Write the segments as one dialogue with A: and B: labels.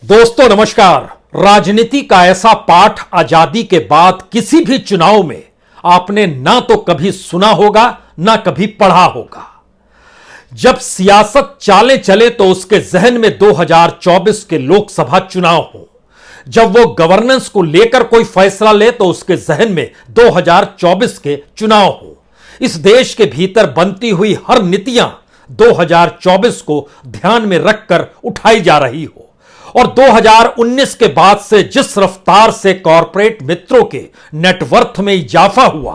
A: दोस्तों नमस्कार। राजनीति का ऐसा पाठ आजादी के बाद किसी भी चुनाव में आपने ना तो कभी सुना होगा ना कभी पढ़ा होगा। जब सियासत चाले चले तो उसके जहन में 2024 के लोकसभा चुनाव हो, जब वो गवर्नेंस को लेकर कोई फैसला ले तो उसके जहन में 2024 के चुनाव हो। इस देश के भीतर बनती हुई हर नीतियां 2024 को ध्यान में रखकर उठाई जा रही हो और 2019 के बाद से जिस रफ्तार से कॉरपोरेट मित्रों के नेटवर्थ में इजाफा हुआ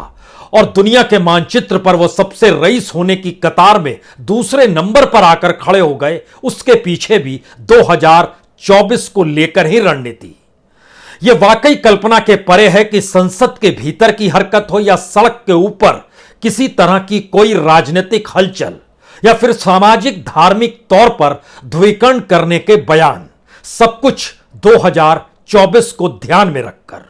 A: और दुनिया के मानचित्र पर वो सबसे रईस होने की कतार में दूसरे नंबर पर आकर खड़े हो गए, उसके पीछे भी 2024 को लेकर ही रणनीति। यह वाकई कल्पना के परे है कि संसद के भीतर की हरकत हो या सड़क के ऊपर किसी तरह की कोई राजनीतिक हलचल या फिर सामाजिक धार्मिक तौर पर ध्रुवीकरण करने के बयान, सब कुछ 2024 को ध्यान में रखकर,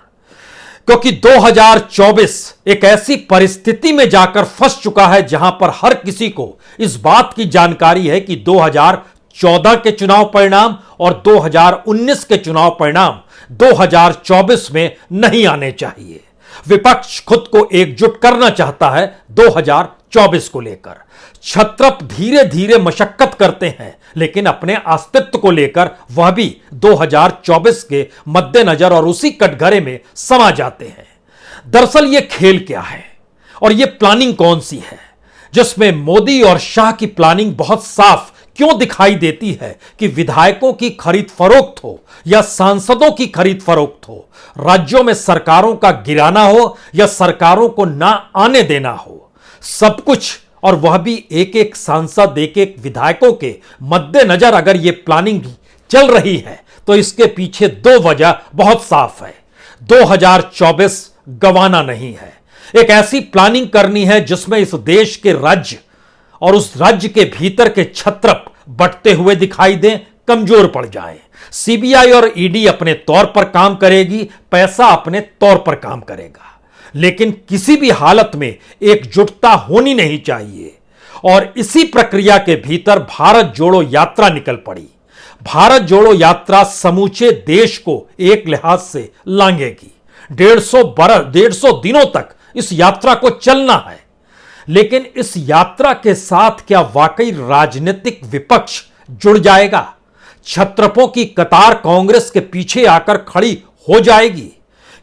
A: क्योंकि 2024 एक ऐसी परिस्थिति में जाकर फंस चुका है जहां पर हर किसी को इस बात की जानकारी है कि 2014 के चुनाव परिणाम और 2019 के चुनाव परिणाम 2024 में नहीं आने चाहिए। विपक्ष खुद को एकजुट करना चाहता है 2024 को लेकर। क्षत्रप धीरे धीरे मशक्कत करते हैं, लेकिन अपने अस्तित्व को लेकर वह भी 2024 के मद्देनजर और उसी कटघरे में समा जाते हैं। दरअसल यह खेल क्या है और यह प्लानिंग कौन सी है, जिसमें मोदी और शाह की प्लानिंग बहुत साफ क्यों दिखाई देती है कि विधायकों की खरीद फरोख्त हो या सांसदों की खरीद फरोख्त हो, राज्यों में सरकारों का गिराना हो या सरकारों को ना आने देना हो, सब कुछ, और वह भी एक एक सांसद एक एक विधायकों के मद्देनजर अगर यह प्लानिंग चल रही है तो इसके पीछे दो वजह बहुत साफ है। 2024 गंवाना नहीं है। एक ऐसी प्लानिंग करनी है जिसमें इस देश के राज्य और उस राज्य के भीतर के छत्रप बंटते हुए दिखाई दें, कमजोर पड़ जाएं। सीबीआई और ईडी अपने तौर पर काम करेगी, पैसा अपने तौर पर काम करेगा, लेकिन किसी भी हालत में एकजुटता होनी नहीं चाहिए। और इसी प्रक्रिया के भीतर भारत जोड़ो यात्रा निकल पड़ी। भारत जोड़ो यात्रा समूचे देश को एक लिहाज से लांघेगी। 150 दिनों तक इस यात्रा को चलना है, लेकिन इस यात्रा के साथ क्या वाकई राजनीतिक विपक्ष जुड़ जाएगा? छत्रपों की कतार कांग्रेस के पीछे आकर खड़ी हो जाएगी?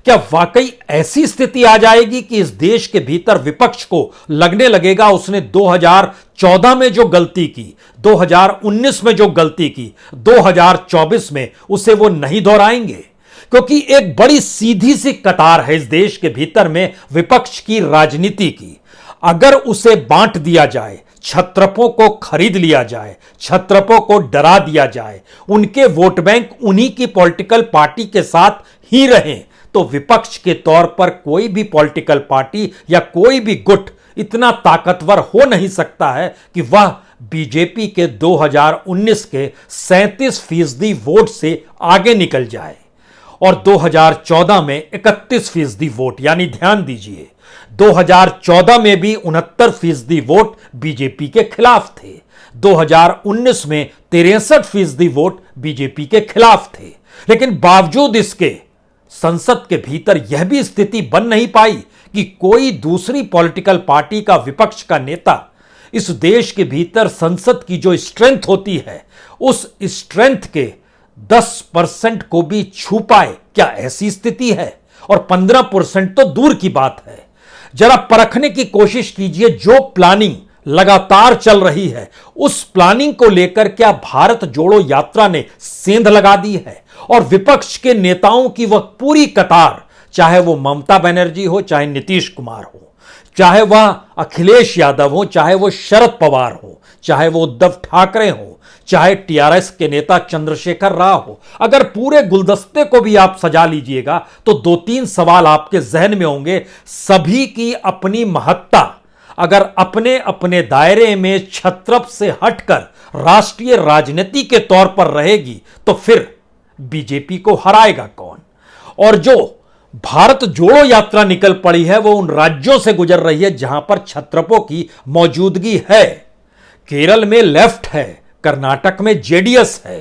A: क्या वाकई ऐसी स्थिति आ जाएगी कि इस देश के भीतर विपक्ष को लगने लगेगा उसने 2014 में जो गलती की, 2019 में जो गलती की, 2024 में उसे वो नहीं दोहराएंगे? क्योंकि एक बड़ी सीधी सी कतार है इस देश के भीतर में विपक्ष की राजनीति की। अगर उसे बांट दिया जाए, छत्रपों को खरीद लिया जाए, छत्रपों को डरा दिया जाए, उनके वोट बैंक उन्हीं की पॉलिटिकल पार्टी के साथ ही रहें, तो विपक्ष के तौर पर कोई भी पॉलिटिकल पार्टी या कोई भी गुट इतना ताकतवर हो नहीं सकता है कि वह बीजेपी के 2019 के 37% वोट से आगे निकल जाए और 2014 में 31% वोट, यानी ध्यान दीजिए 2014 में भी 69% वोट बीजेपी के खिलाफ थे, 2019 में 63% वोट बीजेपी के खिलाफ थे। लेकिन बावजूद इसके संसद के भीतर यह भी स्थिति बन नहीं पाई कि कोई दूसरी पॉलिटिकल पार्टी का विपक्ष का नेता इस देश के भीतर संसद की जो स्ट्रेंथ होती है उस स्ट्रेंथ के 10% को भी छू पाए। क्या ऐसी स्थिति है? और 15% तो दूर की बात है। जरा परखने की कोशिश कीजिए, जो प्लानिंग लगातार चल रही है उस प्लानिंग को लेकर क्या भारत जोड़ो यात्रा ने सेंध लगा दी है? और विपक्ष के नेताओं की वह पूरी कतार, चाहे वो ममता बनर्जी हो, चाहे नीतीश कुमार हो, चाहे वह अखिलेश यादव हो, चाहे वो शरद पवार हो, चाहे वो उद्धव ठाकरे हो, चाहे टीआरएस के नेता चंद्रशेखर राव हो, अगर पूरे गुलदस्ते को भी आप सजा लीजिएगा तो 2-3 सवाल आपके जहन में होंगे। सभी की अपनी महत्ता अगर अपने अपने दायरे में छत्रप से हटकर राष्ट्रीय राजनीति के तौर पर रहेगी तो फिर बीजेपी को हराएगा कौन? और जो भारत जोड़ो यात्रा निकल पड़ी है वो उन राज्यों से गुजर रही है जहां पर छत्रपों की मौजूदगी है। केरल में लेफ्ट है, कर्नाटक में जेडीएस है,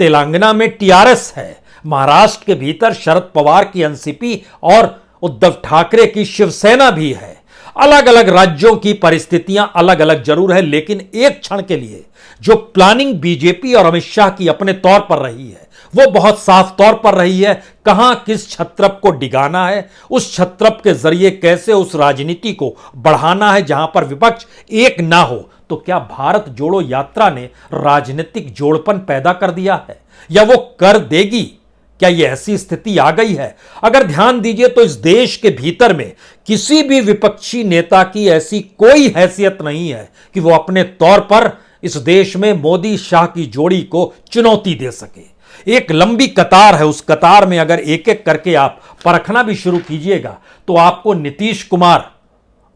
A: तेलंगाना में टीआरएस है, महाराष्ट्र के भीतर शरद पवार की एनसीपी और उद्धव ठाकरे की शिवसेना भी है। अलग अलग राज्यों की परिस्थितियां अलग अलग जरूर है, लेकिन एक क्षण के लिए जो प्लानिंग बीजेपी और अमित शाह की अपने तौर पर रही है वो बहुत साफ तौर पर रही है। कहां किस छत्रप को डिगाना है, उस छत्रप के जरिए कैसे उस राजनीति को बढ़ाना है जहां पर विपक्ष एक ना हो। तो क्या भारत जोड़ो यात्रा ने राजनीतिक जोड़पन पैदा कर दिया है या वो कर देगी? क्या ये ऐसी स्थिति आ गई है? अगर ध्यान दीजिए तो इस देश के भीतर में किसी भी विपक्षी नेता की ऐसी कोई हैसियत नहीं है कि वो अपने तौर पर इस देश में मोदी शाह की जोड़ी को चुनौती दे सके। एक लंबी कतार है, उस कतार में अगर एक एक करके आप परखना भी शुरू कीजिएगा तो आपको नीतीश कुमार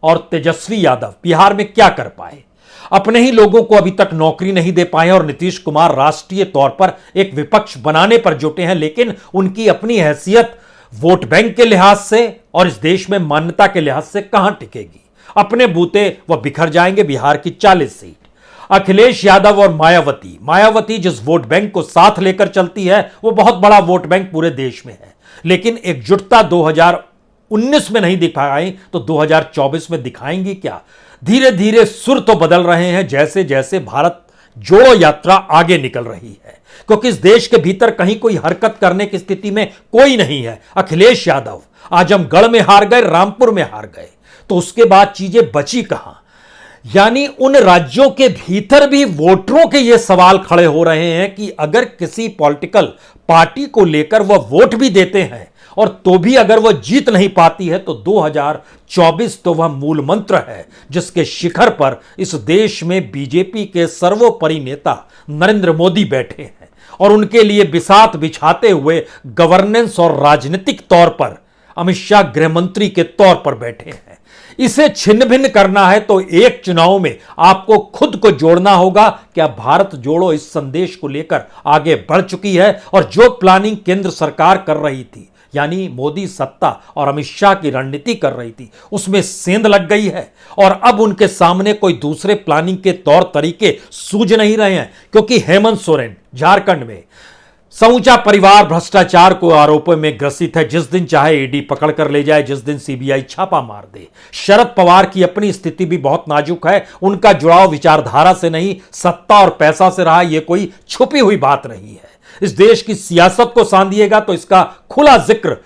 A: और तेजस्वी यादव बिहार में क्या कर पाए, अपने ही लोगों को अभी तक नौकरी नहीं दे पाए और नीतीश कुमार राष्ट्रीय तौर पर एक विपक्ष बनाने पर जुटे हैं, लेकिन उनकी अपनी हैसियत वोट बैंक के लिहाज से और इस देश में मान्यता के लिहाज से कहां टिकेगी। अपने बूते वह बिखर जाएंगे। बिहार की 40 सीट अखिलेश यादव और मायावती जिस वोट बैंक को साथ लेकर चलती है वो बहुत बड़ा वोट बैंक पूरे देश में है, लेकिन एकजुटता 2019 में नहीं दिखाई तो 2024 में दिखाएंगी क्या? धीरे धीरे सुर तो बदल रहे हैं जैसे जैसे भारत जोड़ो यात्रा आगे निकल रही है, क्योंकि इस देश के भीतर कहीं कोई हरकत करने की स्थिति में कोई नहीं है। अखिलेश यादव आजमगढ़ में हार गए, रामपुर में हार गए, तो उसके बाद चीजें बची कहां? यानी उन राज्यों के भीतर भी वोटरों के ये सवाल खड़े हो रहे हैं कि अगर किसी पॉलिटिकल पार्टी को लेकर वह वोट भी देते हैं और तो भी अगर वह जीत नहीं पाती है तो 2024 तो वह मूल मंत्र है जिसके शिखर पर इस देश में बीजेपी के सर्वोपरि नेता नरेंद्र मोदी बैठे हैं और उनके लिए बिसात बिछाते हुए गवर्नेंस और राजनीतिक तौर पर अमित शाह गृह मंत्री के तौर पर बैठे हैं। इसे छिन्न भिन्न करना है तो एक चुनाव में आपको खुद को जोड़ना होगा। क्या भारत जोड़ो इस संदेश को लेकर आगे बढ़ चुकी है और जो प्लानिंग केंद्र सरकार कर रही थी, यानी मोदी सत्ता और अमित शाह की रणनीति कर रही थी, उसमें सेंध लग गई है और अब उनके सामने कोई दूसरे प्लानिंग के तौर तरीके सूझ नहीं रहे हैं, क्योंकि हेमंत सोरेन झारखंड में समूचा परिवार भ्रष्टाचार को आरोपों में ग्रसित है। जिस दिन चाहे ईडी पकड़ कर ले जाए, जिस दिन सीबीआई छापा मार दे। शरद पवार की अपनी स्थिति भी बहुत नाजुक है, उनका जुड़ाव विचारधारा से नहीं सत्ता और पैसा से रहा, यह कोई छुपी हुई बात नहीं है। इस देश की सियासत को सांधिएगा तो इसका खुला जिक्र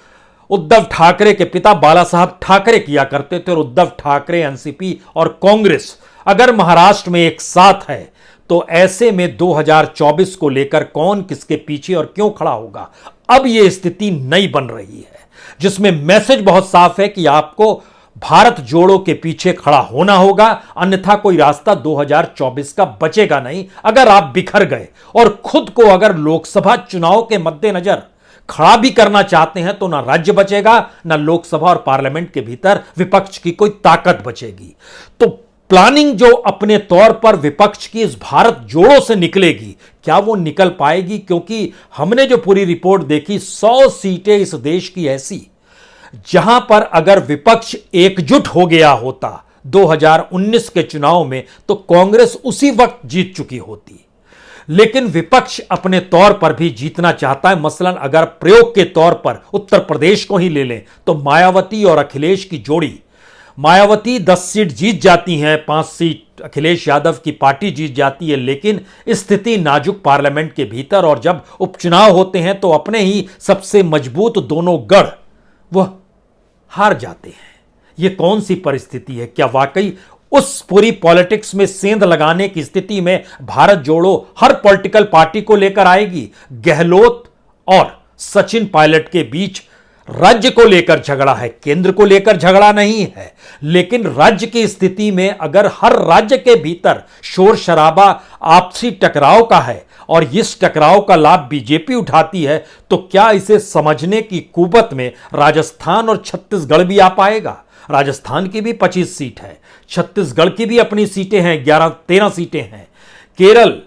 A: उद्धव ठाकरे के पिता बाला साहब ठाकरे किया करते थे और उद्धव ठाकरे, एनसीपी और कांग्रेस अगर महाराष्ट्र में एक साथ है तो ऐसे में 2024 को लेकर कौन किसके पीछे और क्यों खड़ा होगा, अब यह स्थिति नई बन रही है जिसमें मैसेज बहुत साफ है कि आपको भारत जोड़ो के पीछे खड़ा होना होगा, अन्यथा कोई रास्ता 2024 का बचेगा नहीं। अगर आप बिखर गए और खुद को अगर लोकसभा चुनाव के मद्देनजर खड़ा भी करना चाहते हैं तो ना राज्य बचेगा, ना लोकसभा और पार्लियामेंट के भीतर विपक्ष की कोई ताकत बचेगी। तो प्लानिंग जो अपने तौर पर विपक्ष की इस भारत जोड़ो से निकलेगी, क्या वो निकल पाएगी? क्योंकि हमने जो पूरी रिपोर्ट देखी, 100 सीटें इस देश की ऐसी जहां पर अगर विपक्ष एकजुट हो गया होता 2019 के चुनाव में तो कांग्रेस उसी वक्त जीत चुकी होती, लेकिन विपक्ष अपने तौर पर भी जीतना चाहता है। मसलन अगर प्रयोग के तौर पर उत्तर प्रदेश को ही ले लें तो मायावती और अखिलेश की जोड़ी, मायावती 10 सीट जीत जाती हैं, 5 सीट अखिलेश यादव की पार्टी जीत जाती है, लेकिन स्थिति नाजुक पार्लियामेंट के भीतर और जब उपचुनाव होते हैं तो अपने ही सबसे मजबूत दोनों गढ़ वह हार जाते हैं। यह कौन सी परिस्थिति है? क्या वाकई उस पूरी पॉलिटिक्स में सेंध लगाने की स्थिति में भारत जोड़ो हर पॉलिटिकल पार्टी को लेकर आएगी? गहलोत और सचिन पायलट के बीच राज्य को लेकर झगड़ा है, केंद्र को लेकर झगड़ा नहीं है, लेकिन राज्य की स्थिति में अगर हर राज्य के भीतर शोर शराबा आपसी टकराव का है और इस टकराव का लाभ बीजेपी उठाती है तो क्या इसे समझने की कुवत में राजस्थान और छत्तीसगढ़ भी आ पाएगा? राजस्थान की भी 25 सीट है, छत्तीसगढ़ की भी अपनी सीटें हैं, 11-13 सीटें हैं, केरल,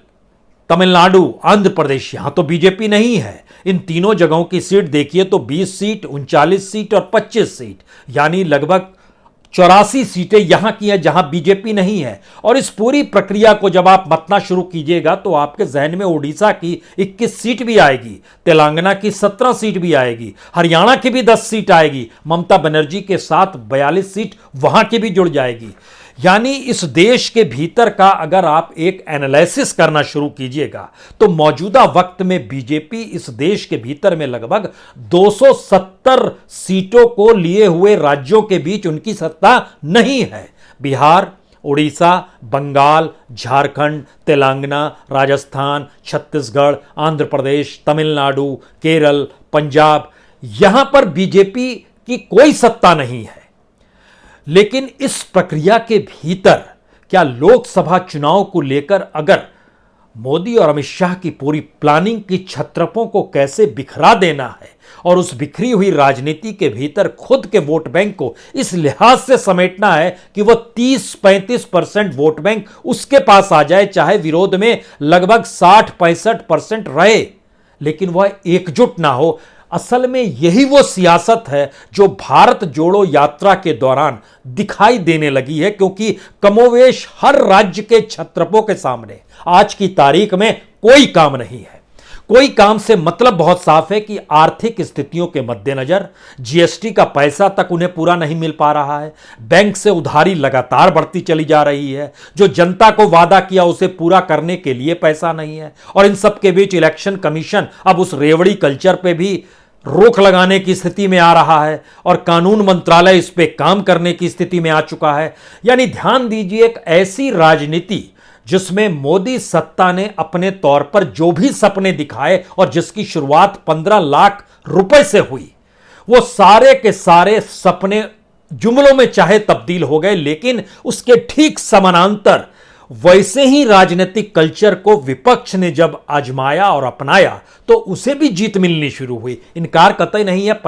A: तमिलनाडु, आंध्र प्रदेश, यहां तो बीजेपी नहीं है। इन तीनों जगहों की सीट देखिए तो 20 सीट, 39 सीट और 25 सीट, यानी लगभग 84 सीटें यहां की हैं जहां बीजेपी नहीं है। और इस पूरी प्रक्रिया को जब आप मतना शुरू कीजिएगा तो आपके जहन में उड़ीसा की 21 सीट भी आएगी, तेलंगाना की 17 सीट भी आएगी, हरियाणा की भी 10 सीट आएगी, ममता बनर्जी के साथ 42 सीट वहां की भी जुड़ जाएगी। यानी इस देश के भीतर का अगर आप एक एनालिसिस करना शुरू कीजिएगा तो मौजूदा वक्त में बीजेपी इस देश के भीतर में लगभग 270 सीटों को लिए हुए राज्यों के बीच उनकी सत्ता नहीं है। बिहार, उड़ीसा, बंगाल, झारखंड, तेलंगाना, राजस्थान, छत्तीसगढ़, आंध्र प्रदेश, तमिलनाडु, केरल, पंजाब, यहां पर बीजेपी की कोई सत्ता नहीं है। लेकिन इस प्रक्रिया के भीतर क्या लोकसभा चुनाव को लेकर अगर मोदी और अमित शाह की पूरी प्लानिंग की छत्रपों को कैसे बिखरा देना है और उस बिखरी हुई राजनीति के भीतर खुद के वोट बैंक को इस लिहाज से समेटना है कि वह 30-35% वोट बैंक उसके पास आ जाए, चाहे विरोध में लगभग 60-65% रहे, लेकिन वह एकजुट ना हो। असल में यही वो सियासत है जो भारत जोड़ो यात्रा के दौरान दिखाई देने लगी है, क्योंकि कमोवेश हर राज्य के छत्रपों के सामने आज की तारीख में कोई काम नहीं है। कोई काम से मतलब बहुत साफ है कि आर्थिक स्थितियों के मद्देनजर जीएसटी का पैसा तक उन्हें पूरा नहीं मिल पा रहा है, बैंक से उधारी लगातार बढ़ती चली जा रही है, जो जनता को वादा किया उसे पूरा करने के लिए पैसा नहीं है, और इन सब के बीच इलेक्शन कमीशन अब उस रेवड़ी कल्चर पे भी रोक लगाने की स्थिति में आ रहा है और कानून मंत्रालय इस पे काम करने की स्थिति में आ चुका है। यानी ध्यान दीजिए, एक ऐसी राजनीति जिसमें मोदी सत्ता ने अपने तौर पर जो भी सपने दिखाए और जिसकी शुरुआत 15 लाख रुपए से हुई, वो सारे के सारे सपने जुमलों में चाहे तब्दील हो गए, लेकिन उसके ठीक समानांतर वैसे ही राजनीतिक कल्चर को विपक्ष ने जब आजमाया और अपनाया तो उसे भी जीत मिलनी शुरू हुई। इनकार कतई नहीं है।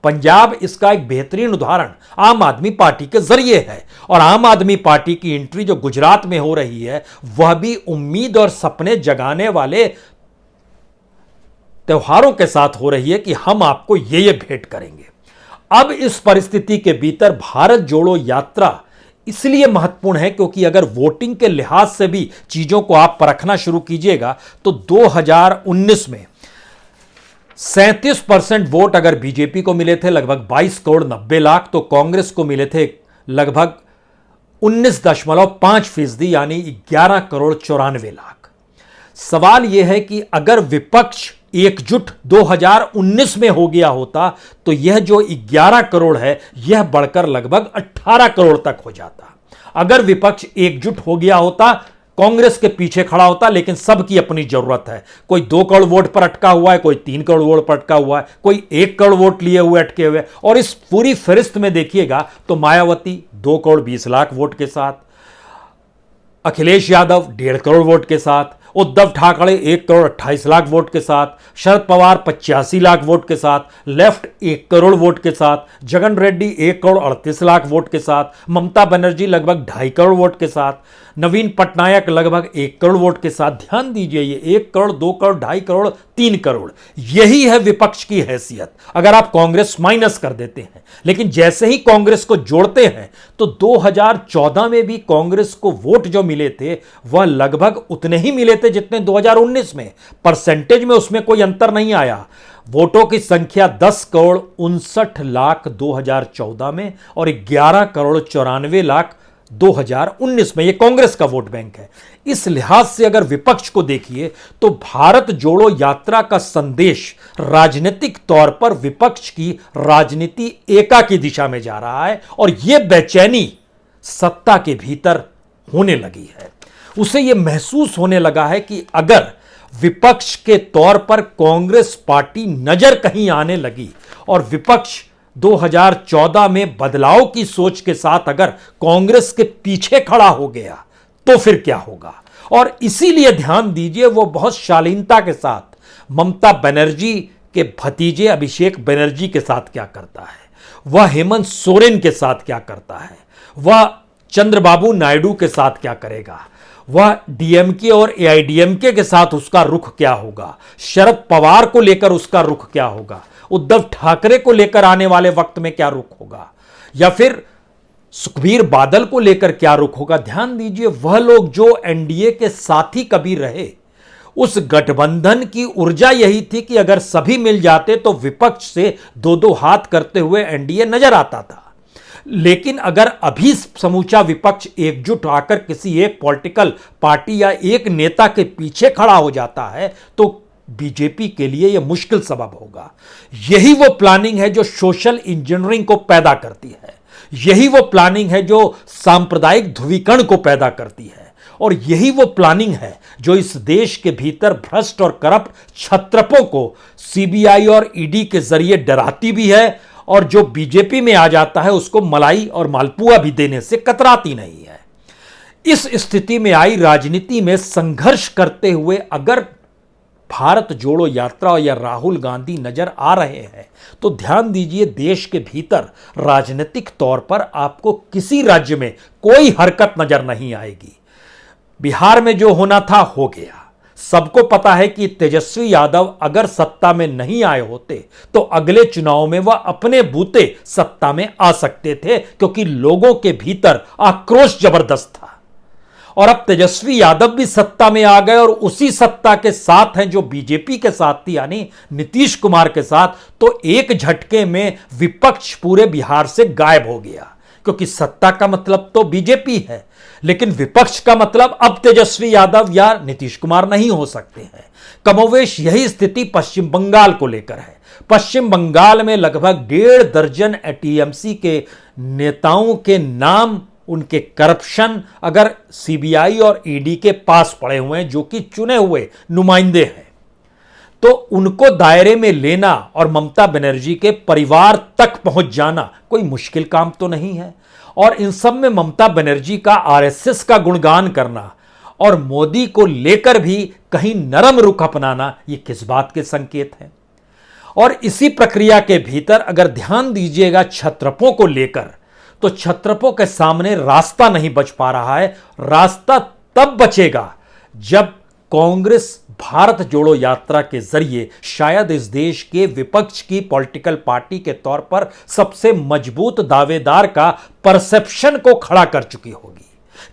A: पंजाब इसका एक बेहतरीन उदाहरण आम आदमी पार्टी के जरिए है, और आम आदमी पार्टी की एंट्री जो गुजरात में हो रही है वह भी उम्मीद और सपने जगाने वाले त्योहारों के साथ हो रही है कि हम आपको ये भेंट करेंगे। अब इस परिस्थिति के भीतर भारत जोड़ो यात्रा इसलिए महत्वपूर्ण है क्योंकि अगर वोटिंग के लिहाज से भी चीजों को आप परखना शुरू कीजिएगा तो 2019 में 37% वोट अगर बीजेपी को मिले थे लगभग 22 करोड़ 90 लाख, तो कांग्रेस को मिले थे लगभग 19.5% यानी 11 करोड़ 94 लाख। सवाल यह है कि अगर विपक्ष एकजुट 2019 में हो गया होता तो यह जो 11 करोड़ है यह बढ़कर लगभग 18 करोड़ तक हो जाता। अगर विपक्ष एकजुट हो गया होता, कांग्रेस के पीछे खड़ा होता, लेकिन सबकी अपनी जरूरत है। कोई 2 करोड़ वोट पर अटका हुआ है, कोई 3 करोड़ वोट पर अटका हुआ है, कोई 1 करोड़ वोट लिए हुए अटके हुए, और इस पूरी फहरिस्त में देखिएगा तो मायावती 2 करोड़ 20 लाख वोट के साथ, अखिलेश यादव 1.5 करोड़ वोट के साथ, उद्धव ठाकरे 1 करोड़ 28 लाख वोट के साथ, शरद पवार 85 लाख वोट के साथ, लेफ्ट 1 करोड़ वोट के साथ, जगन रेड्डी 1 करोड़ 38 लाख वोट के साथ, ममता बनर्जी लगभग 2.5 करोड़ वोट के साथ, नवीन पटनायक लगभग 1 करोड़ वोट के साथ। ध्यान दीजिए, ये 1 करोड़ 2 करोड़ 2.5 करोड़ 3 करोड़, यही है विपक्ष की हैसियत अगर आप कांग्रेस माइनस कर देते हैं। लेकिन जैसे ही कांग्रेस को जोड़ते हैं तो 2014 में भी कांग्रेस को वोट जो मिले थे वह लगभग उतने ही मिले थे जितने 2019 में। परसेंटेज में उसमें कोई अंतर नहीं आया। वोटों की संख्या 10 करोड़ 59 लाख 2014 में और 11 करोड़ 94 लाख 2019 में। यह कांग्रेस का वोट बैंक है। इस लिहाज से अगर विपक्ष को देखिए तो भारत जोड़ो यात्रा का संदेश राजनीतिक तौर पर विपक्ष की राजनीति एका की दिशा में जा रहा है, और यह बेचैनी सत्ता के भीतर होने लगी है। उसे यह महसूस होने लगा है कि अगर विपक्ष के तौर पर कांग्रेस पार्टी नजर कहीं आने लगी और विपक्ष 2014 में बदलाव की सोच के साथ अगर कांग्रेस के पीछे खड़ा हो गया तो फिर क्या होगा। और इसीलिए ध्यान दीजिए, वो बहुत शालीनता के साथ ममता बनर्जी के भतीजे अभिषेक बनर्जी के साथ क्या करता है, वह हेमंत सोरेन के साथ क्या करता है, वह चंद्रबाबू नायडू के साथ क्या करेगा, वह डीएमके और एआईडीएमके के साथ उसका रुख क्या होगा, शरद पवार को लेकर उसका रुख क्या होगा, उद्धव ठाकरे को लेकर आने वाले वक्त में क्या रुख होगा, या फिर सुखबीर बादल को लेकर क्या रुख होगा? ध्यान दीजिए, वह लोग जो एनडीए के साथी कभी रहे, उस गठबंधन की ऊर्जा यही थी कि अगर सभी मिल जाते तो विपक्ष से दो दो हाथ करते हुए एनडीए नजर आता था। लेकिन अगर अभी समूचा विपक्ष एकजुट आकर किसी एक पॉलिटिकल पार्टी या एक नेता के पीछे खड़ा हो जाता है तो बीजेपी के लिए यह मुश्किल सबब होगा। यही वो प्लानिंग है जो सोशल इंजीनियरिंग को पैदा करती है, यही वो प्लानिंग है जो सांप्रदायिक ध्रुवीकरण को पैदा करती है, और यही वो प्लानिंग है जो इस देश के भीतर भ्रष्ट और करप्ट क्षत्रपों को सीबीआई और ईडी के जरिए डराती भी है, और जो बीजेपी में आ जाता है उसको मलाई और मालपुआ भी देने से कतराती नहीं है। इस स्थिति में आई राजनीति में संघर्ष करते हुए अगर भारत जोड़ो यात्रा या राहुल गांधी नजर आ रहे हैं तो ध्यान दीजिए, देश के भीतर राजनीतिक तौर पर आपको किसी राज्य में कोई हरकत नजर नहीं आएगी। बिहार में जो होना था हो गया। सबको पता है कि तेजस्वी यादव अगर सत्ता में नहीं आए होते तो अगले चुनाव में वह अपने बूते सत्ता में आ सकते थे, क्योंकि लोगों के भीतर आक्रोश जबरदस्त था। और अब तेजस्वी यादव भी सत्ता में आ गए और उसी सत्ता के साथ हैं जो बीजेपी के साथ थी, यानी नीतीश कुमार के साथ। तो एक झटके में विपक्ष पूरे बिहार से गायब हो गया, क्योंकि सत्ता का मतलब तो बीजेपी है, लेकिन विपक्ष का मतलब अब तेजस्वी यादव या नीतीश कुमार नहीं हो सकते हैं। कमोवेश यही स्थिति पश्चिम बंगाल को लेकर है। पश्चिम बंगाल में लगभग 1.5 दर्जन टीएमसी के नेताओं के नाम, उनके करप्शन अगर सीबीआई और ईडी के पास पड़े हुए हैं, जो कि चुने हुए नुमाइंदे हैं, तो उनको दायरे में लेना और ममता बनर्जी के परिवार तक पहुंच जाना कोई मुश्किल काम तो नहीं है। और इन सब में ममता बनर्जी का आरएसएस का गुणगान करना और मोदी को लेकर भी कहीं नरम रुख अपनाना, ये किस बात के संकेत हैं? और इसी प्रक्रिया के भीतर अगर ध्यान दीजिएगा क्षत्रपों को लेकर, तो क्षत्रपों के सामने रास्ता नहीं बच पा रहा है। रास्ता तब बचेगा जब कांग्रेस भारत जोड़ो यात्रा के जरिए शायद इस देश के विपक्ष की पॉलिटिकल पार्टी के तौर पर सबसे मजबूत दावेदार का परसेप्शन को खड़ा कर चुकी होगी।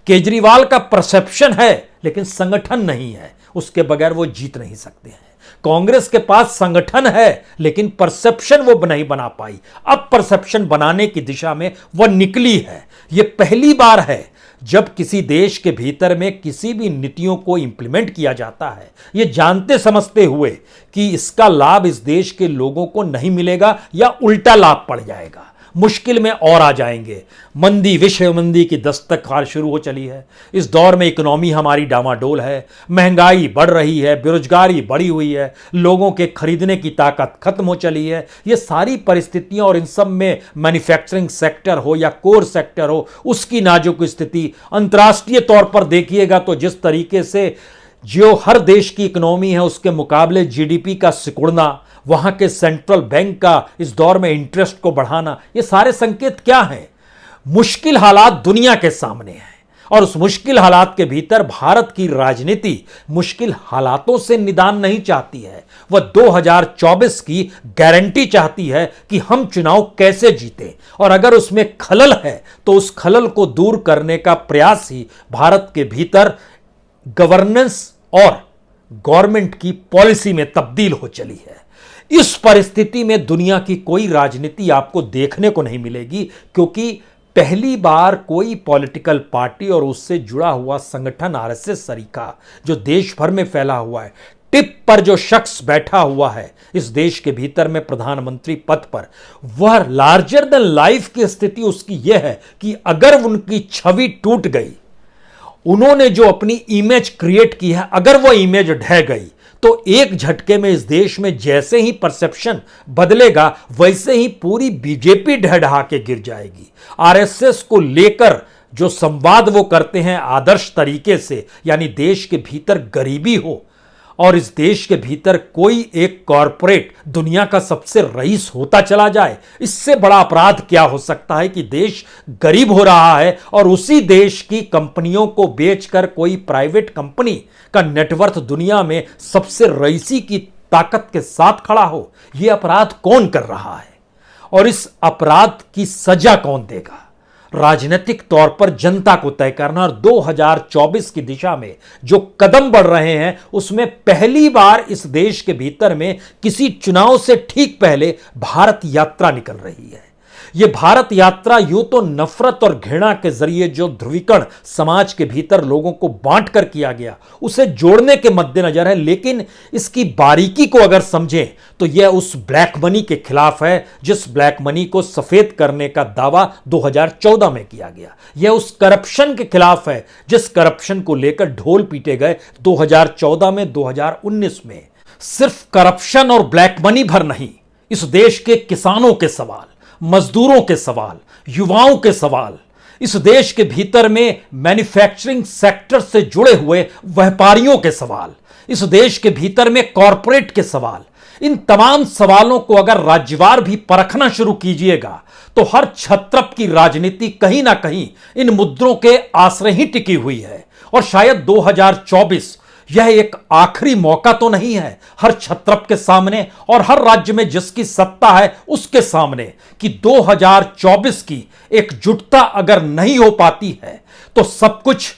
A: केजरीवाल का परसेप्शन है लेकिन संगठन नहीं है, उसके बगैर वो जीत नहीं सकते हैं। कांग्रेस के पास संगठन है लेकिन परसेप्शन वो नहीं बना पाई। अब परसेप्शन बनाने की दिशा में वो निकली है। यह पहली बार है जब किसी देश के भीतर में किसी भी नीतियों को इंप्लीमेंट किया जाता है, ये जानते समझते हुए कि इसका लाभ इस देश के लोगों को नहीं मिलेगा या उल्टा लाभ पड़ जाएगा, मुश्किल में और आ जाएंगे। मंदी, विश्व मंदी की दस्तक शुरू हो चली है। इस दौर में इकोनॉमी हमारी डामाडोल है, महंगाई बढ़ रही है, बेरोजगारी बढ़ी हुई है, लोगों के खरीदने की ताकत खत्म हो चली है। ये सारी परिस्थितियां, और इन सब में मैन्युफैक्चरिंग सेक्टर हो या कोर सेक्टर हो, उसकी नाजुक स्थिति। अंतर्राष्ट्रीय तौर पर देखिएगा तो जिस तरीके से जो हर देश की इकोनॉमी है उसके मुकाबले जीडीपी का सिकुड़ना, वहां के सेंट्रल बैंक का इस दौर में इंटरेस्ट को बढ़ाना, ये सारे संकेत क्या हैं? मुश्किल हालात दुनिया के सामने हैं, और उस मुश्किल हालात के भीतर भारत की राजनीति मुश्किल हालातों से निदान नहीं चाहती है। वह 2024 की गारंटी चाहती है कि हम चुनाव कैसे जीतें, और अगर उसमें खलल है तो उस खलल को दूर करने का प्रयास ही भारत के भीतर गवर्नेंस और गवर्नमेंट की पॉलिसी में तब्दील हो चली है। इस परिस्थिति में दुनिया की कोई राजनीति आपको देखने को नहीं मिलेगी, क्योंकि पहली बार कोई पॉलिटिकल पार्टी और उससे जुड़ा हुआ संगठन आरएसएस सरीखा जो देश भर में फैला हुआ है, टिप पर जो शख्स बैठा हुआ है इस देश के भीतर में प्रधानमंत्री पद पर, वह लार्जर देन लाइफ की स्थिति उसकी यह है कि अगर उनकी छवि टूट गई, उन्होंने जो अपनी इमेज क्रिएट की है, अगर वो इमेज ढह गई तो एक झटके में इस देश में जैसे ही परसेप्शन बदलेगा वैसे ही पूरी बीजेपी ढह के गिर जाएगी। आरएसएस को लेकर जो संवाद वो करते हैं आदर्श तरीके से, यानी देश के भीतर गरीबी हो और इस देश के भीतर कोई एक कॉरपोरेट दुनिया का सबसे रईस होता चला जाए, इससे बड़ा अपराध क्या हो सकता है कि देश गरीब हो रहा है और उसी देश की कंपनियों को बेचकर कोई प्राइवेट कंपनी का नेटवर्थ दुनिया में सबसे रईसी की ताकत के साथ खड़ा हो। यह अपराध कौन कर रहा है और इस अपराध की सजा कौन देगा? राजनीतिक तौर पर जनता को तय करना। और 2024 की दिशा में जो कदम बढ़ रहे हैं उसमें पहली बार इस देश के भीतर में किसी चुनाव से ठीक पहले भारत यात्रा निकल रही है। यह भारत यात्रा यूं तो नफरत और घृणा के जरिए जो ध्रुवीकरण समाज के भीतर लोगों को बांटकर किया गया उसे जोड़ने के मद्देनजर है, लेकिन इसकी बारीकी को अगर समझें तो यह उस ब्लैक मनी के खिलाफ है जिस ब्लैक मनी को सफेद करने का दावा 2014 में किया गया। यह उस करप्शन के खिलाफ है जिस करप्शन को लेकर ढोल पीटे गए 2014 में, 2019 में। सिर्फ करप्शन और ब्लैक मनी भर नहीं, इस देश के किसानों के सवाल, मजदूरों के सवाल, युवाओं के सवाल, इस देश के भीतर में मैन्युफैक्चरिंग सेक्टर से जुड़े हुए व्यापारियों के सवाल, इस देश के भीतर में कॉरपोरेट के सवाल, इन तमाम सवालों को अगर राज्यवार भी परखना शुरू कीजिएगा तो हर छत्रप की राजनीति कहीं ना कहीं इन मुद्दों के आश्रय ही टिकी हुई है। और शायद 2024 यह एक आखिरी मौका तो नहीं है हर छत्रप के सामने और हर राज्य में जिसकी सत्ता है उसके सामने कि 2024 की एकजुटता अगर नहीं हो पाती है तो सब कुछ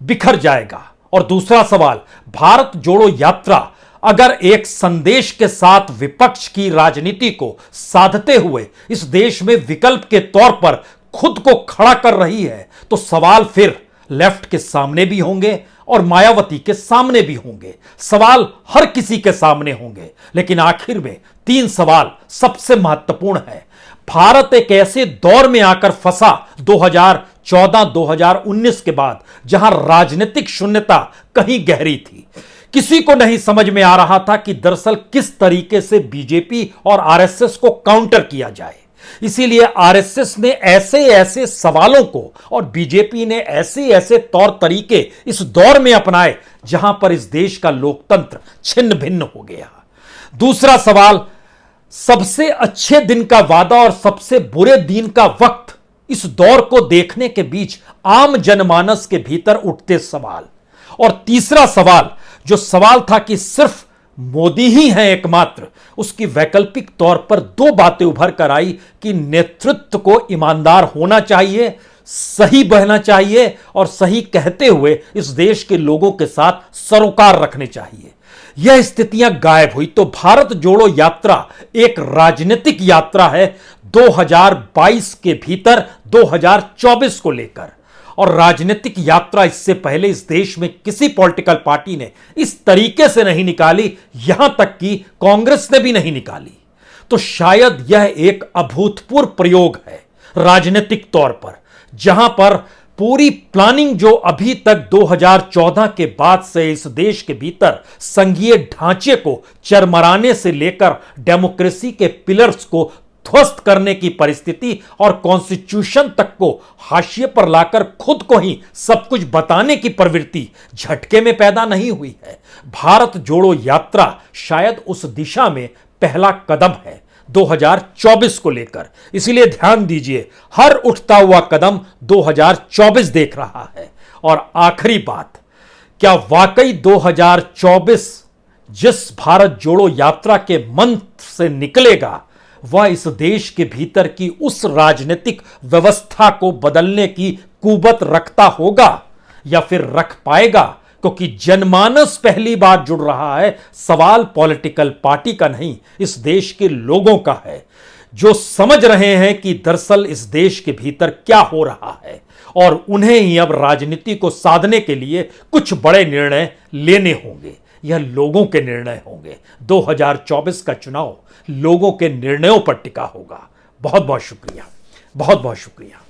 A: बिखर जाएगा। और दूसरा सवाल, भारत जोड़ो यात्रा अगर एक संदेश के साथ विपक्ष की राजनीति को साधते हुए इस देश में विकल्प के तौर पर खुद को खड़ा कर रही है तो सवाल फिर लेफ्ट के सामने भी होंगे और मायावती के सामने भी होंगे। सवाल हर किसी के सामने होंगे, लेकिन आखिर में 3 सवाल सबसे महत्वपूर्ण है। भारत एक ऐसे दौर में आकर फंसा 2014-2019 के बाद जहां राजनीतिक शून्यता कहीं गहरी थी। किसी को नहीं समझ में आ रहा था कि दरअसल किस तरीके से बीजेपी और आरएसएस को काउंटर किया जाए। इसीलिए आरएसएस ने ऐसे ऐसे सवालों को और बीजेपी ने ऐसे ऐसे तौर तरीके इस दौर में अपनाए जहां पर इस देश का लोकतंत्र छिन्न भिन्न हो गया। दूसरा सवाल, सबसे अच्छे दिन का वादा और सबसे बुरे दिन का वक्त, इस दौर को देखने के बीच आम जनमानस के भीतर उठते सवाल। और तीसरा सवाल, जो सवाल था कि सिर्फ मोदी ही हैं एकमात्र, उसकी वैकल्पिक तौर पर 2 बातें उभर कर आई कि नेतृत्व को ईमानदार होना चाहिए, सही बहना चाहिए और सही कहते हुए इस देश के लोगों के साथ सरोकार रखने चाहिए। यह स्थितियां गायब हुई तो भारत जोड़ो यात्रा एक राजनीतिक यात्रा है 2022 के भीतर 2024 को लेकर। और राजनीतिक यात्रा इससे पहले इस देश में किसी पॉलिटिकल पार्टी ने इस तरीके से नहीं निकाली, यहां तक कि कांग्रेस ने भी नहीं निकाली। तो शायद यह एक अभूतपूर्व प्रयोग है राजनीतिक तौर पर, जहां पर पूरी प्लानिंग जो अभी तक 2014 के बाद से इस देश के भीतर संघीय ढांचे को चरमराने से लेकर डेमोक्रेसी के पिलर्स को ध्वस्त करने की परिस्थिति और कॉन्स्टिट्यूशन तक को हाशिए पर लाकर खुद को ही सब कुछ बताने की प्रवृत्ति झटके में पैदा नहीं हुई है। भारत जोड़ो यात्रा शायद उस दिशा में पहला कदम है 2024 को लेकर। इसलिए ध्यान दीजिए, हर उठता हुआ कदम 2024 देख रहा है। और आखिरी बात, क्या वाकई 2024 जिस भारत जोड़ो यात्रा के मंत्र से निकलेगा वह इस देश के भीतर की उस राजनीतिक व्यवस्था को बदलने की कुवत रखता होगा या फिर रख पाएगा? क्योंकि जनमानस पहली बार जुड़ रहा है। सवाल पॉलिटिकल पार्टी का नहीं, इस देश के लोगों का है, जो समझ रहे हैं कि दरअसल इस देश के भीतर क्या हो रहा है और उन्हें ही अब राजनीति को साधने के लिए कुछ बड़े निर्णय लेने होंगे। यह लोगों के निर्णय होंगे। 2024 का चुनाव लोगों के निर्णयों पर टिका होगा। बहुत बहुत शुक्रिया, बहुत बहुत शुक्रिया।